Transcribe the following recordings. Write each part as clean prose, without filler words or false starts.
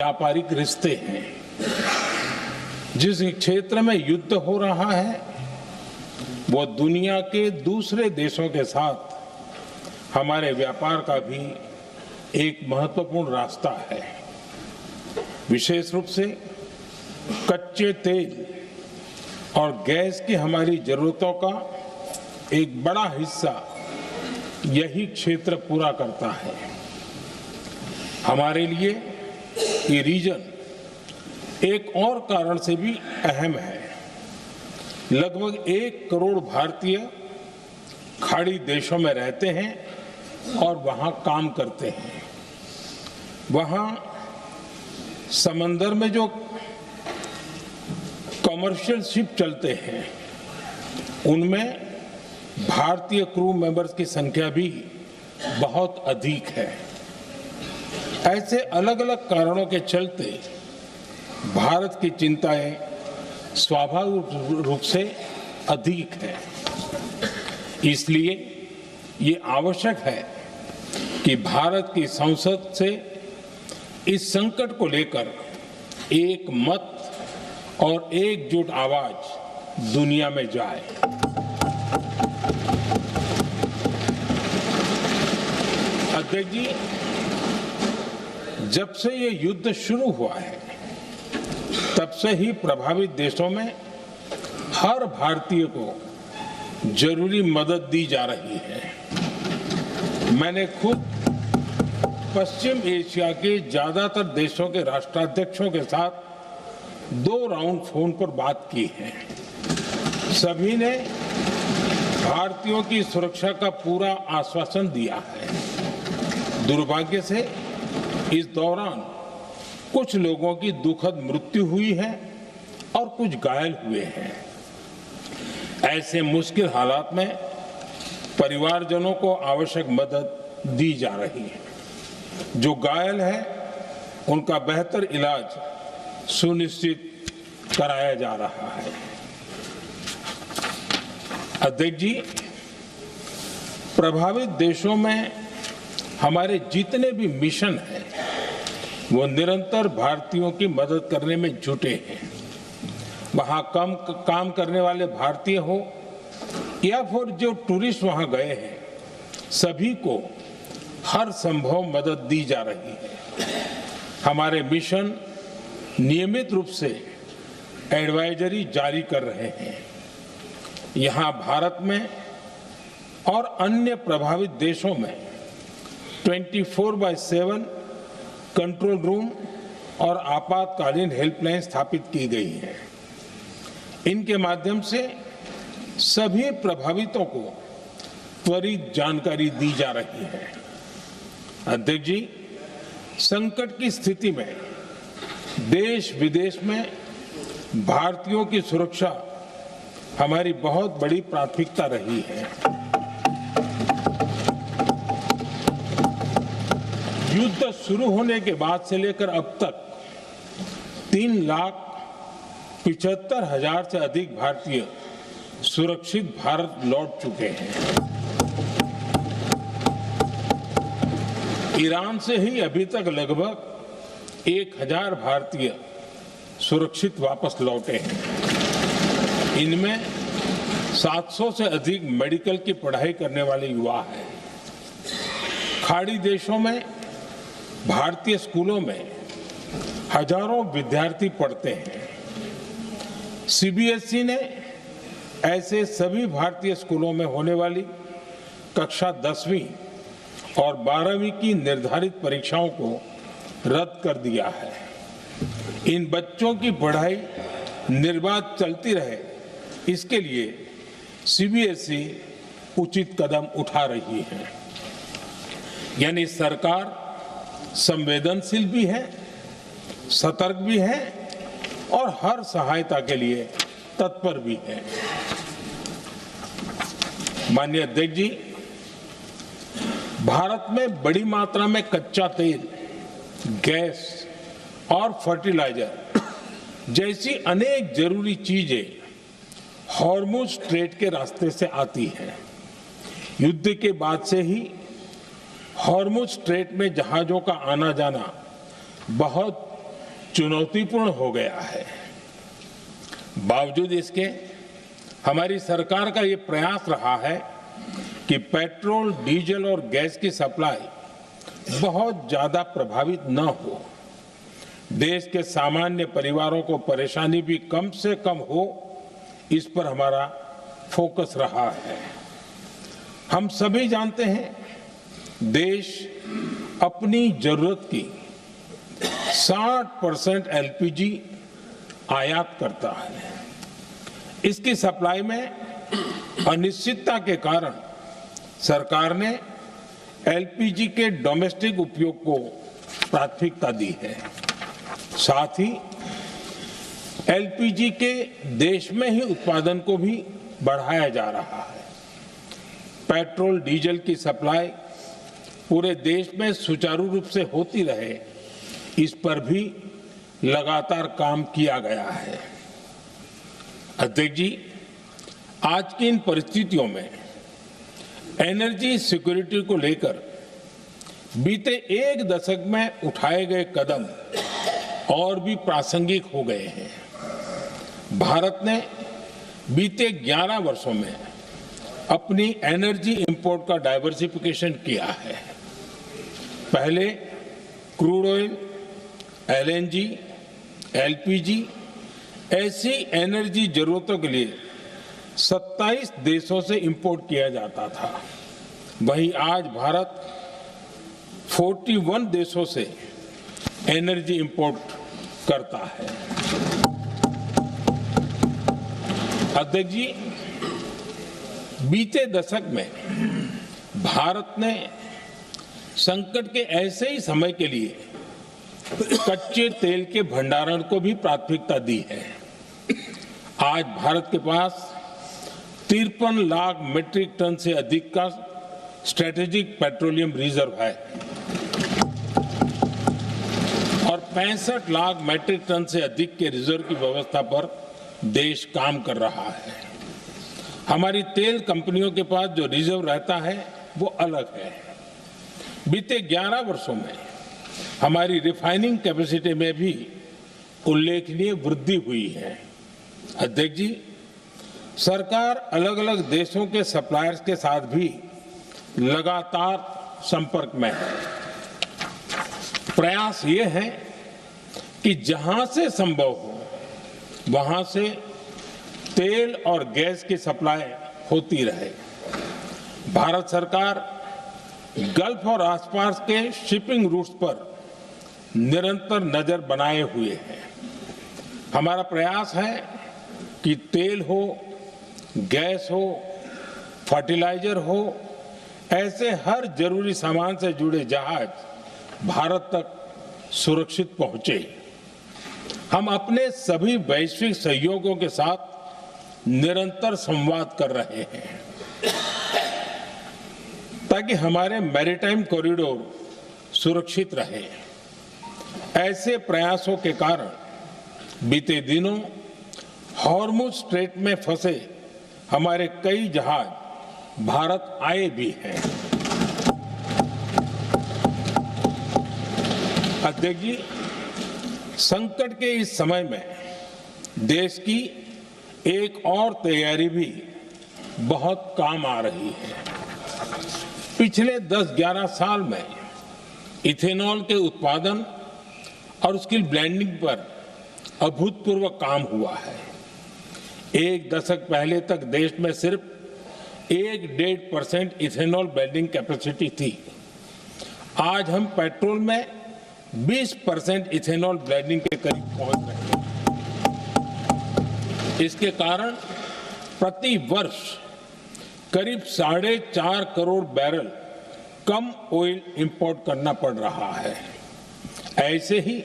व्यापारिक रिश्ते हैं। जिस क्षेत्र में युद्ध हो रहा है वो दुनिया के दूसरे देशों के साथ हमारे व्यापार का भी एक महत्वपूर्ण रास्ता है। विशेष रूप से कच्चे तेल और गैस की हमारी जरूरतों का एक बड़ा हिस्सा यही क्षेत्र पूरा करता है। हमारे लिए ये रीजन एक और कारण से भी अहम है। लगभग 1 करोड़ भारतीय खाड़ी देशों में रहते हैं और वहां काम करते हैं। वहां समंदर में जो कमर्शियल शिप चलते हैं उनमें भारतीय क्रू मेंबर्स की संख्या भी बहुत अधिक है। ऐसे अलग अलग कारणों के चलते भारत की चिंताएं स्वाभाविक रूप से अधिक है। इसलिए ये आवश्यक है कि भारत की संसद से इस संकट को लेकर एक मत और एकजुट आवाज दुनिया में जाए। अध्यक्ष जी, जब से ये युद्ध शुरू हुआ है तब से ही प्रभावित देशों में हर भारतीय को जरूरी मदद दी जा रही है। मैंने खुद पश्चिम एशिया के ज्यादातर देशों के राष्ट्राध्यक्षों के साथ 2 राउंड फोन पर बात की है। सभी ने भारतीयों की सुरक्षा का पूरा आश्वासन दिया है। दुर्भाग्य से इस दौरान कुछ लोगों की दुखद मृत्यु हुई है और कुछ घायल हुए हैं। ऐसे मुश्किल हालात में परिवारजनों को आवश्यक मदद दी जा रही है। जो घायल है उनका बेहतर इलाज सुनिश्चित कराया जा रहा है। अध्यक्ष जी, प्रभावित देशों में हमारे जितने भी मिशन हैं वो निरंतर भारतीयों की मदद करने में जुटे हैं। वहां काम करने वाले भारतीय हो या फिर जो टूरिस्ट वहां गए हैं, सभी को हर संभव मदद दी जा रही है। हमारे मिशन नियमित रूप से एडवाइजरी जारी कर रहे हैं। यहां भारत में और अन्य प्रभावित देशों में 24/7 कंट्रोल रूम और आपातकालीन हेल्पलाइन स्थापित की गई है। इनके माध्यम से सभी प्रभावितों को त्वरित जानकारी दी जा रही है। अध्यक्ष जी, संकट की स्थिति में देश विदेश में भारतीयों की सुरक्षा हमारी बहुत बड़ी प्राथमिकता रही है। युद्ध शुरू होने के बाद से लेकर अब तक 3,75,000 से अधिक भारतीय सुरक्षित भारत लौट चुके हैं। ईरान से ही अभी तक लगभग 1,000 भारतीय सुरक्षित वापस लौटे हैं। इनमें 700 से अधिक मेडिकल की पढ़ाई करने वाले युवा हैं। खाड़ी देशों में भारतीय स्कूलों में हजारों विद्यार्थी पढ़ते हैं। सीबीएसई ने ऐसे सभी भारतीय स्कूलों में होने वाली कक्षा 10वीं और 12वीं की निर्धारित परीक्षाओं को रद्द कर दिया है। इन बच्चों की पढ़ाई निर्बाध चलती रहे, इसके लिए सीबीएसई उचित कदम उठा रही है। यानी सरकार संवेदनशील भी है, सतर्क भी है और हर सहायता के लिए तत्पर भी है। माननीय अध्यक्ष जी, भारत में बड़ी मात्रा में कच्चा तेल, गैस और फर्टिलाइजर जैसी अनेक जरूरी चीजें हॉर्मुज स्ट्रेट के रास्ते से आती हैं। युद्ध के बाद से ही हॉर्मुज स्ट्रेट में जहाजों का आना जाना बहुत चुनौतीपूर्ण हो गया है। बावजूद इसके हमारी सरकार का ये प्रयास रहा है कि पेट्रोल, डीजल और गैस की सप्लाई बहुत ज्यादा प्रभावित न हो, देश के सामान्य परिवारों को परेशानी भी कम से कम हो, इस पर हमारा फोकस रहा है। हम सभी जानते हैं, देश अपनी जरूरत की 60% एलपीजी आयात करता है। इसकी सप्लाई में अनिश्चितता के कारण सरकार ने एलपीजी के डोमेस्टिक उपयोग को प्राथमिकता दी है। साथ ही एलपीजी के देश में ही उत्पादन को भी बढ़ाया जा रहा है। पेट्रोल, डीजल की सप्लाई पूरे देश में सुचारू रूप से होती रहे, इस पर भी लगातार काम किया गया है। अध्यक्ष जी, आज की इन परिस्थितियों में एनर्जी सिक्योरिटी को लेकर बीते एक दशक में उठाए गए कदम और भी प्रासंगिक हो गए हैं। भारत ने बीते 11 वर्षों में अपनी एनर्जी इंपोर्ट का डाइवर्सिफिकेशन किया है। पहले क्रूड ऑयल, एलएनजी, एलपीजी ऐसी एनर्जी जरूरतों के लिए 27 देशों से इंपोर्ट किया जाता था। वहीं आज भारत 41 देशों से एनर्जी इंपोर्ट करता है। अध्यक्ष जी, बीते दशक में भारत ने संकट के ऐसे ही समय के लिए कच्चे तेल के भंडारण को भी प्राथमिकता दी है। आज भारत के पास 53 लाख मीट्रिक टन से अधिक का स्ट्रेटेजिक पेट्रोलियम रिजर्व है और 65 लाख मीट्रिक टन से अधिक के रिजर्व की व्यवस्था पर देश काम कर रहा है। हमारी तेल कंपनियों के पास जो रिजर्व रहता है वो अलग है। बीते 11 वर्षों में हमारी रिफाइनिंग कैपेसिटी में भी उल्लेखनीय वृद्धि हुई है। अध्यक्ष जी, सरकार अलग अलग देशों के सप्लायर्स के साथ भी लगातार संपर्क में है। प्रयास ये है कि जहां से संभव हो वहां से तेल और गैस की सप्लाई होती रहे। भारत सरकार गल्फ और आसपास के शिपिंग रूट्स पर निरंतर नजर बनाए हुए है। हमारा प्रयास है कि तेल हो, गैस हो, फर्टिलाइजर हो, ऐसे हर जरूरी सामान से जुड़े जहाज भारत तक सुरक्षित पहुंचे। हम अपने सभी वैश्विक सहयोगियों के साथ निरंतर संवाद कर रहे हैं ताकि हमारे मैरीटाइम कॉरिडोर सुरक्षित रहे। ऐसे प्रयासों के कारण बीते दिनों हॉर्मुज स्ट्रेट में फंसे हमारे कई जहाज भारत आए भी हैं। अध्यक्ष जी, संकट के इस समय में देश की एक और तैयारी भी बहुत काम आ रही है। पिछले 10-11 साल में इथेनॉल के उत्पादन और उसकी ब्लेंडिंग पर अभूतपूर्व काम हुआ है। एक दशक पहले तक देश में सिर्फ 1-1.5% इथेनॉल ब्लेंडिंग कैपेसिटी थी। आज हम पेट्रोल में 20% इथेनॉल ब्लेंडिंग के करीब पहुंच रहे हैं। इसके कारण प्रति वर्ष करीब 4.5 करोड़ बैरल कम ऑयल इंपोर्ट करना पड़ रहा है। ऐसे ही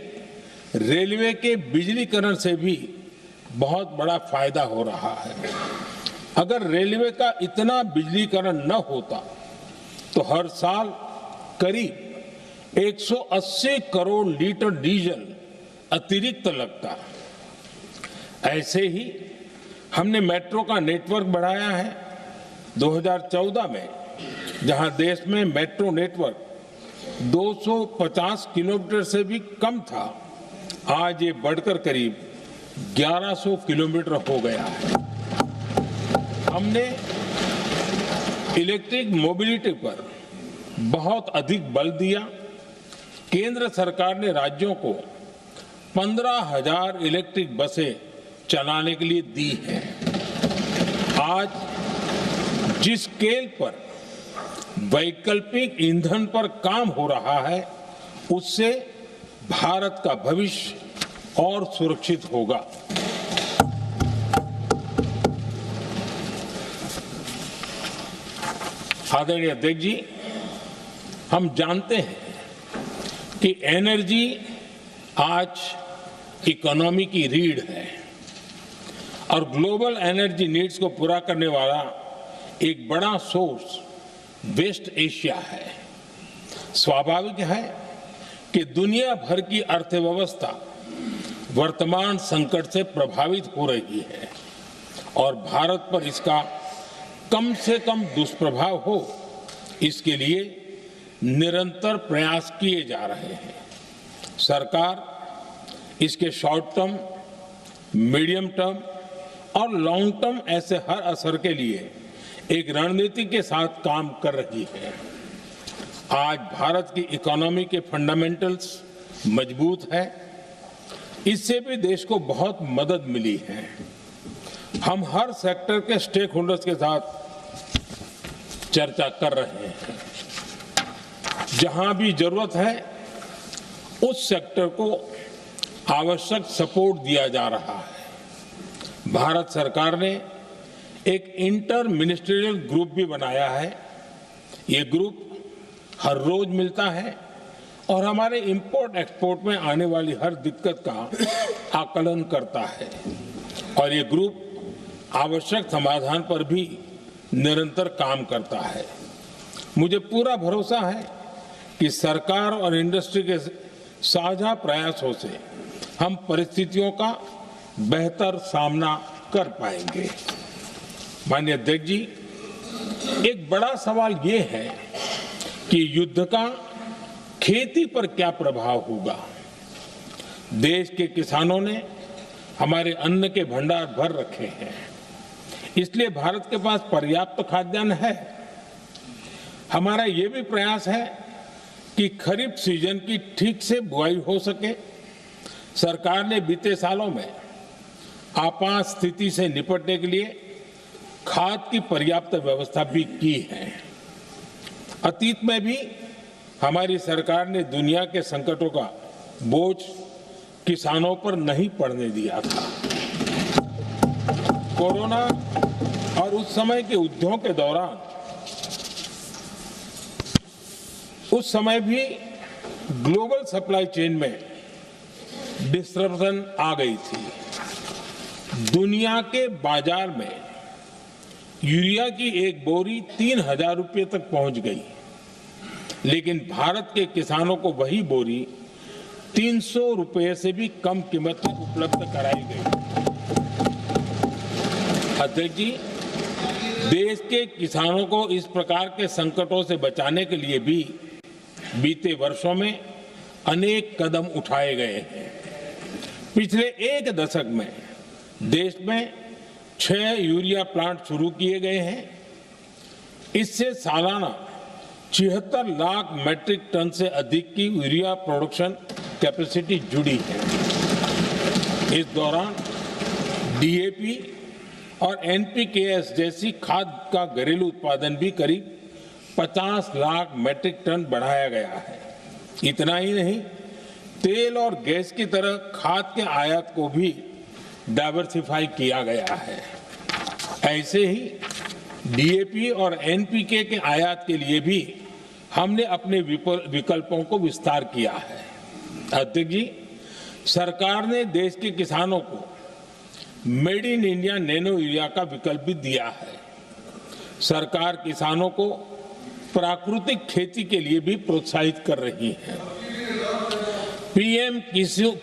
रेलवे के बिजलीकरण से भी बहुत बड़ा फायदा हो रहा है। अगर रेलवे का इतना बिजलीकरण न होता तो हर साल करीब 180 करोड़ लीटर डीजल अतिरिक्त लगता। ऐसे ही हमने मेट्रो का नेटवर्क बढ़ाया है। 2014 में जहां देश में मेट्रो नेटवर्क 250 किलोमीटर से भी कम था, आज ये बढ़कर करीब 1100 किलोमीटर हो गया है। हमने इलेक्ट्रिक मोबिलिटी पर बहुत अधिक बल दिया। केंद्र सरकार ने राज्यों को 15,000 इलेक्ट्रिक बसें चलाने के लिए दी हैं। आज जिस स्केल पर वैकल्पिक ईंधन पर काम हो रहा है, उससे भारत का भविष्य और सुरक्षित होगा। आदरणीय अध्यक्ष जी, हम जानते हैं कि एनर्जी आज इकोनॉमी की रीढ़ है और ग्लोबल एनर्जी नीड्स को पूरा करने वाला एक बड़ा सोर्स वेस्ट एशिया है। स्वाभाविक है कि दुनिया भर की अर्थव्यवस्था वर्तमान संकट से प्रभावित हो रही है और भारत पर इसका कम से कम दुष्प्रभाव हो, इसके लिए निरंतर प्रयास किए जा रहे हैं। सरकार इसके शॉर्ट टर्म, मीडियम टर्म और लॉन्ग टर्म ऐसे हर असर के लिए एक रणनीति के साथ काम कर रही है। आज भारत की इकोनॉमी के फंडामेंटल्स मजबूत है। इससे भी देश को बहुत मदद मिली है। हम हर सेक्टर के स्टेक होल्डर्स के साथ चर्चा कर रहे हैं। जहां भी जरूरत है उस सेक्टर को आवश्यक सपोर्ट दिया जा रहा है। भारत सरकार ने एक इंटर मिनिस्ट्रियल ग्रुप भी बनाया है। ये ग्रुप हर रोज मिलता है और हमारे इंपोर्ट एक्सपोर्ट में आने वाली हर दिक्कत का आकलन करता है और ये ग्रुप आवश्यक समाधान पर भी निरंतर काम करता है। मुझे पूरा भरोसा है कि सरकार और इंडस्ट्री के साझा प्रयासों से हम परिस्थितियों का बेहतर सामना कर पाएंगे। माननीय अध्यक्ष जी, एक बड़ा सवाल ये है कि युद्ध का खेती पर क्या प्रभाव होगा। देश के किसानों ने हमारे अन्न के भंडार भर रखे हैं, इसलिए भारत के पास पर्याप्त खाद्यान्न है। हमारा ये भी प्रयास है कि खरीफ सीजन की ठीक से बुआई हो सके। सरकार ने बीते सालों में आपात स्थिति से निपटने के लिए खाद की पर्याप्त व्यवस्था भी की है। अतीत में भी हमारी सरकार ने दुनिया के संकटों का बोझ किसानों पर नहीं पड़ने दिया था। कोरोना और उस समय के युद्धों के दौरान उस समय भी ग्लोबल सप्लाई चेन में डिस्टरप्शन आ गई थी। दुनिया के बाजार में यूरिया की एक बोरी 3,000 रुपये तक पहुंच गई, लेकिन भारत के किसानों को वही बोरी 300 रुपये से भी कम कीमत में उपलब्ध कराई गई। अध्यक्ष जी, देश के किसानों को इस प्रकार के संकटों से बचाने के लिए भी बीते वर्षों में अनेक कदम उठाए गए हैं। पिछले एक दशक में देश में 6 यूरिया प्लांट शुरू किए गए हैं। इससे सालाना 76 लाख मैट्रिक टन से अधिक की यूरिया प्रोडक्शन कैपेसिटी जुड़ी है। इस दौरान डीएपी और एनपीकेएस जैसी खाद का घरेलू उत्पादन भी करीब 50 लाख मैट्रिक टन बढ़ाया गया है। इतना ही नहीं, तेल और गैस की तरह खाद के आयात को भी डाइवर्सिफाई किया गया है। ऐसे ही डीएपी और एनपीके के आयात के लिए भी हमने अपने विकल्पों को विस्तार किया है। अध्यक्ष जी, सरकार ने देश के किसानों को made in India nano urea का विकल्प भी दिया है। सरकार किसानों को प्राकृतिक खेती के लिए भी प्रोत्साहित कर रही है। पीएम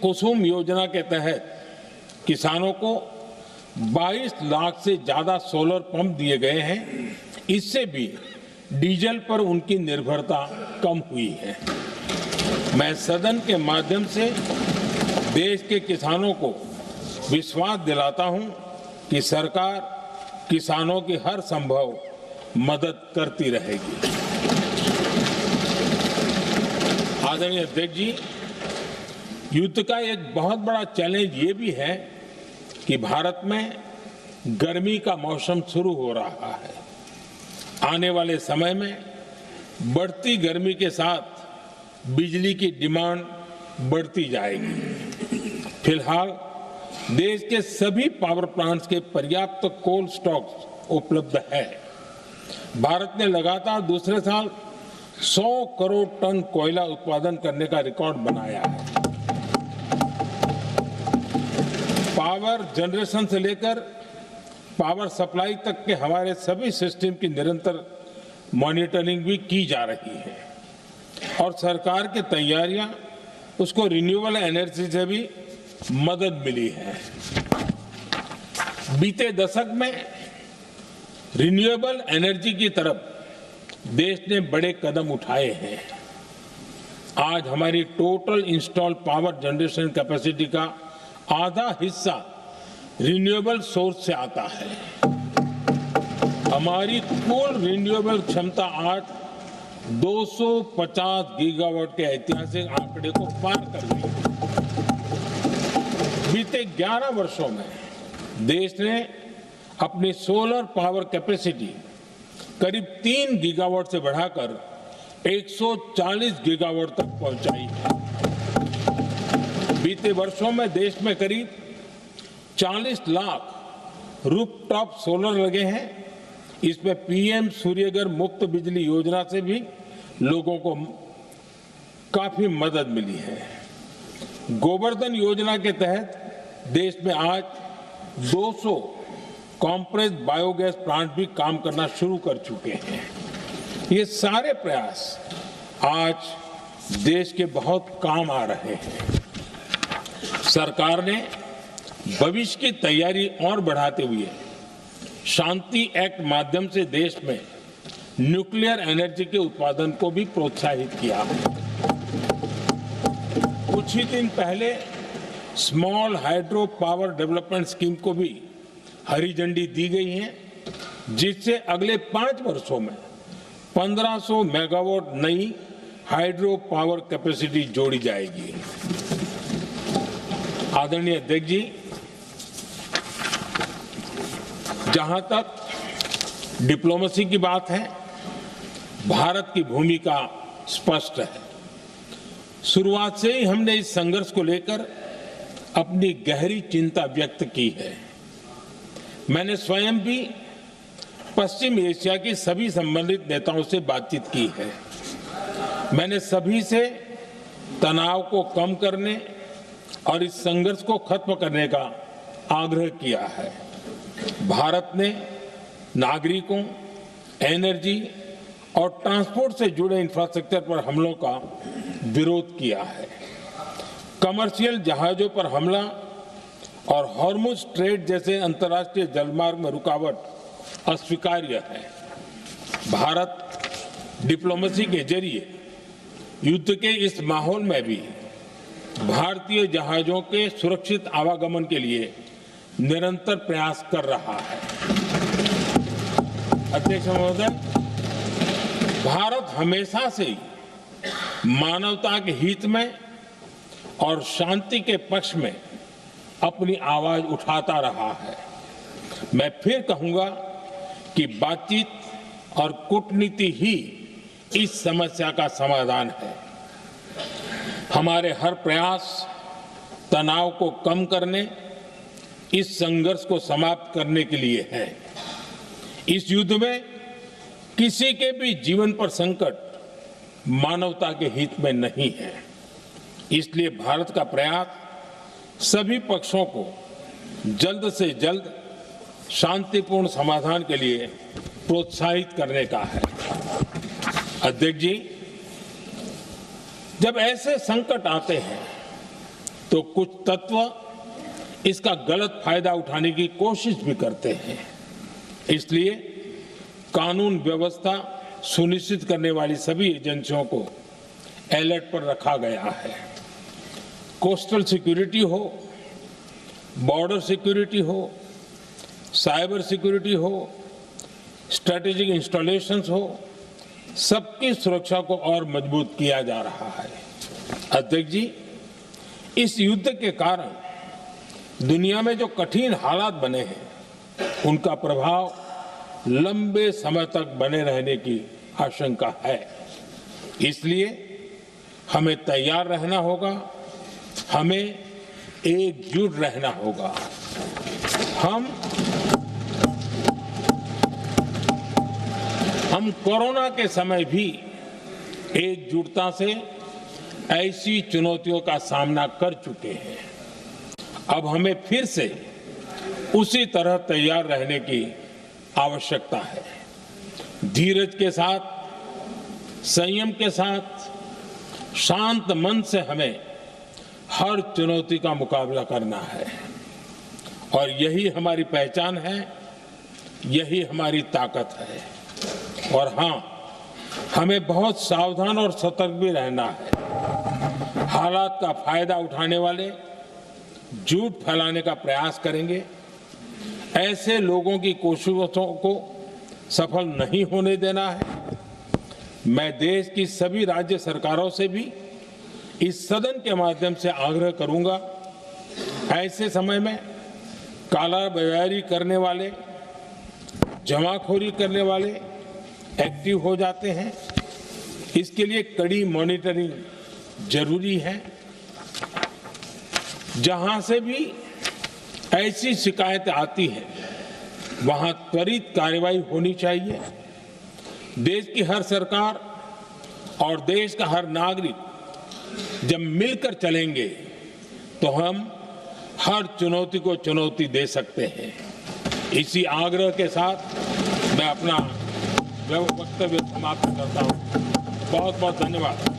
कुसुम योजना के तहत किसानों को 22 लाख से ज्यादा सोलर पंप दिए गए हैं। इससे भी डीजल पर उनकी निर्भरता कम हुई है। मैं सदन के माध्यम से देश के किसानों को विश्वास दिलाता हूं कि सरकार किसानों की हर संभव मदद करती रहेगी। आदरणीय अध्यक्ष जी, युद्ध का एक बहुत बड़ा चैलेंज ये भी है कि भारत में गर्मी का मौसम शुरू हो रहा है। आने वाले समय में बढ़ती गर्मी के साथ बिजली की डिमांड बढ़ती जाएगी। फिलहाल देश के सभी पावर प्लांट्स के पर्याप्त कोल स्टॉक्स उपलब्ध है। भारत ने लगातार दूसरे साल 100 करोड़ टन कोयला उत्पादन करने का रिकॉर्ड बनाया है। पावर जनरेशन से लेकर पावर सप्लाई तक के हमारे सभी सिस्टम की निरंतर मॉनिटरिंग भी की जा रही है और सरकार की तैयारियां उसको रिन्यूएबल एनर्जी से भी मदद मिली है। बीते दशक में रिन्यूएबल एनर्जी की तरफ देश ने बड़े कदम उठाए हैं। आज हमारी total install power generation capacity का आधा हिस्सा रिन्यूएबल सोर्स से आता है। हमारी कुल रिन्यूएबल क्षमता आज 250 गीगावाट के ऐतिहासिक आंकड़े को पार कर गई है। बीते 11 वर्षों में देश ने अपनी सोलर पावर कैपेसिटी करीब 3 गीगावाट से बढ़ाकर 140 गीगावाट तक पहुंचाई है। बीते वर्षों में देश में करीब 40 लाख रूफटॉप सोलर लगे हैं। इसमें पीएम सूर्यघर मुफ्त बिजली योजना से भी लोगों को काफी मदद मिली है। गोवर्धन योजना के तहत देश में आज 200 कॉम्प्रेस्ड बायोगैस प्लांट भी काम करना शुरू कर चुके हैं। ये सारे प्रयास आज देश के बहुत काम आ रहे हैं। सरकार ने भविष्य की तैयारी और बढ़ाते हुए शांति एक्ट माध्यम से देश में न्यूक्लियर एनर्जी के उत्पादन को भी प्रोत्साहित किया है। कुछ ही दिन पहले small hydro power development scheme को भी हरी झंडी दी गई है, जिससे अगले 5 वर्षों में 1500 मेगावाट नई हाइड्रो पावर कैपेसिटी जोड़ी जाएगी। आदरणीय अध्यक्ष जी, जहां तक डिप्लोमेसी की बात है, भारत की भूमिका स्पष्ट है। शुरुआत से ही हमने इस संघर्ष को लेकर अपनी गहरी चिंता व्यक्त की है। मैंने स्वयं भी पश्चिम एशिया की सभी संबंधित नेताओं से बातचीत की है। मैंने सभी से तनाव को कम करने और इस संघर्ष को खत्म करने का आग्रह किया है। भारत ने नागरिकों, एनर्जी और ट्रांसपोर्ट से जुड़े इंफ्रास्ट्रक्चर पर हमलों का विरोध किया है। कमर्शियल जहाजों पर हमला और हॉर्मुज स्ट्रेट जैसे अंतर्राष्ट्रीय जलमार्ग में रुकावट अस्वीकार्य है। भारत डिप्लोमेसी के जरिए युद्ध के इस माहौल में भी भारतीय जहाजों के सुरक्षित आवागमन के लिए निरंतर प्रयास कर रहा है। अध्यक्ष महोदय, भारत हमेशा से ही मानवता के हित में और शांति के पक्ष में अपनी आवाज उठाता रहा है। मैं फिर कहूंगा कि बातचीत और कूटनीति ही इस समस्या का समाधान है। हमारे हर प्रयास तनाव को कम करने, इस संघर्ष को समाप्त करने के लिए है। इस युद्ध में किसी के भी जीवन पर संकट मानवता के हित में नहीं है। इसलिए भारत का प्रयास सभी पक्षों को जल्द से जल्द शांतिपूर्ण समाधान के लिए प्रोत्साहित करने का है। अध्यक्ष जी, जब ऐसे संकट आते हैं तो कुछ तत्व इसका गलत फायदा उठाने की कोशिश भी करते हैं। इसलिए कानून व्यवस्था सुनिश्चित करने वाली सभी एजेंसियों को अलर्ट पर रखा गया है। कोस्टल सिक्योरिटी हो, बॉर्डर सिक्योरिटी हो, साइबर सिक्योरिटी हो, स्ट्रेटेजिक इंस्टॉलेशंस हो, सबकी सुरक्षा को और मजबूत किया जा रहा है। अध्यक्ष जी, इस युद्ध के कारण दुनिया में जो कठिन हालात बने हैं, उनका प्रभाव लंबे समय तक बने रहने की आशंका है। इसलिए हमें तैयार रहना होगा, हमें एकजुट रहना होगा। हम कोरोना के समय भी एकजुटता से ऐसी चुनौतियों का सामना कर चुके हैं। अब हमें फिर से उसी तरह तैयार रहने की आवश्यकता है। धीरज के साथ, संयम के साथ, शांत मन से हमें हर चुनौती का मुकाबला करना है और यही हमारी पहचान है, यही हमारी ताकत है। और हाँ, हमें बहुत सावधान और सतर्क भी रहना है। हालात का फायदा उठाने वाले झूठ फैलाने का प्रयास करेंगे, ऐसे लोगों की कोशिशों को सफल नहीं होने देना है। मैं देश की सभी राज्य सरकारों से भी इस सदन के माध्यम से आग्रह करूंगा, ऐसे समय में कालाबाजारी करने वाले, जमाखोरी करने वाले एक्टिव हो जाते हैं। इसके लिए कड़ी मॉनिटरिंग जरूरी है। जहां से भी ऐसी शिकायतें आती हैं, वहां त्वरित कार्रवाई होनी चाहिए। देश की हर सरकार और देश का हर नागरिक जब मिलकर चलेंगे तो हम हर चुनौती को चुनौती दे सकते हैं। इसी आग्रह के साथ मैं अपना वक्तव्य समाप्त करता हूं। बहुत बहुत धन्यवाद।